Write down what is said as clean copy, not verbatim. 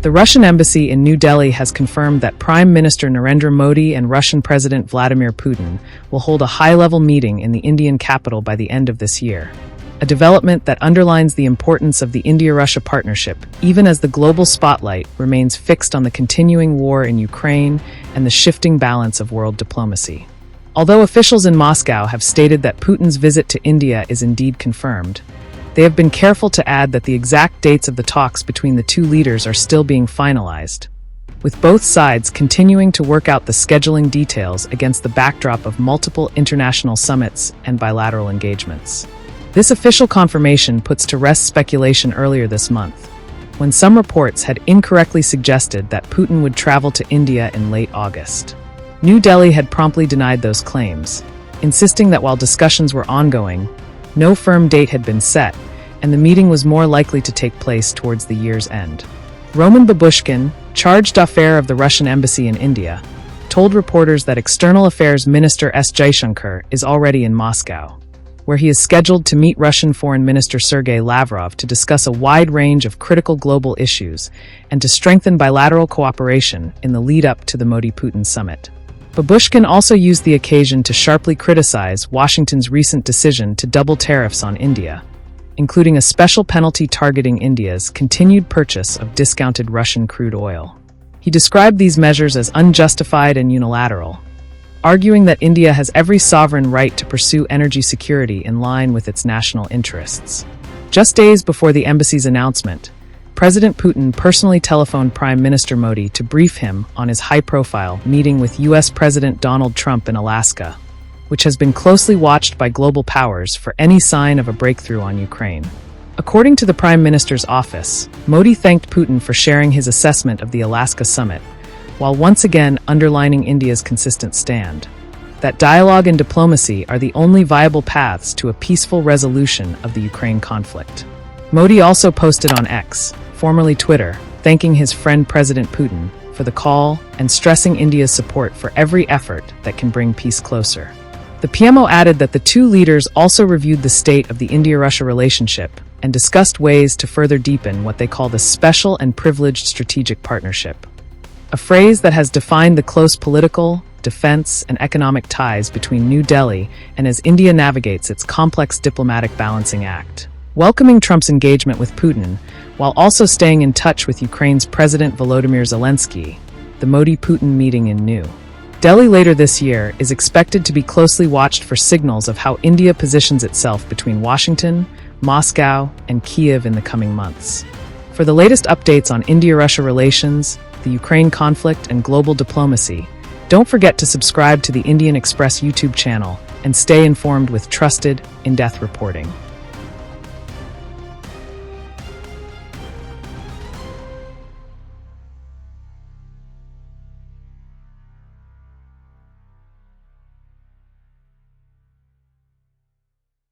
The Russian embassy in New Delhi has confirmed that Prime Minister Narendra Modi and Russian President Vladimir Putin will hold a high-level meeting in the Indian capital by the end of this year. A development that underlines the importance of the India-Russia partnership, even as the global spotlight remains fixed on the continuing war in Ukraine and the shifting balance of world diplomacy. Although officials in Moscow have stated that Putin's visit to India is indeed confirmed, they have been careful to add that the exact dates of the talks between the two leaders are still being finalized, with both sides continuing to work out the scheduling details against the backdrop of multiple international summits and bilateral engagements. This official confirmation puts to rest speculation earlier this month, when some reports had incorrectly suggested that Putin would travel to India in late August. New Delhi had promptly denied those claims, insisting that while discussions were ongoing, no firm date had been set, and the meeting was more likely to take place towards the year's end. Roman Babushkin, charge d'affaires of the Russian embassy in India, told reporters that External Affairs Minister S. Jaishankar is already in Moscow, where he is scheduled to meet Russian Foreign Minister Sergei Lavrov to discuss a wide range of critical global issues and to strengthen bilateral cooperation in the lead-up to the Modi-Putin summit. Babushkin also used the occasion to sharply criticize Washington's recent decision to double tariffs on India, including a special penalty targeting India's continued purchase of discounted Russian crude oil. He described these measures as unjustified and unilateral, arguing that India has every sovereign right to pursue energy security in line with its national interests. Just days before the embassy's announcement, President Putin personally telephoned Prime Minister Modi to brief him on his high-profile meeting with U.S. President Donald Trump in Alaska, which has been closely watched by global powers for any sign of a breakthrough on Ukraine. According to the Prime Minister's office, Modi thanked Putin for sharing his assessment of the Alaska summit, while once again underlining India's consistent stand that dialogue and diplomacy are the only viable paths to a peaceful resolution of the Ukraine conflict. Modi also posted on X, formerly Twitter, thanking his friend President Putin for the call and stressing India's support for every effort that can bring peace closer. The PMO added that the two leaders also reviewed the state of the India-Russia relationship and discussed ways to further deepen what they call the special and privileged strategic partnership, a phrase that has defined the close political, defense, and economic ties between New Delhi and as India navigates its complex diplomatic balancing act. Welcoming Trump's engagement with Putin, while also staying in touch with Ukraine's President Volodymyr Zelensky, the Modi-Putin meeting in New Delhi later this year is expected to be closely watched for signals of how India positions itself between Washington, Moscow, and Kyiv in the coming months. For the latest updates on India-Russia relations, the Ukraine conflict, and global diplomacy, don't forget to subscribe to the Indian Express YouTube channel and stay informed with trusted, in-depth reporting.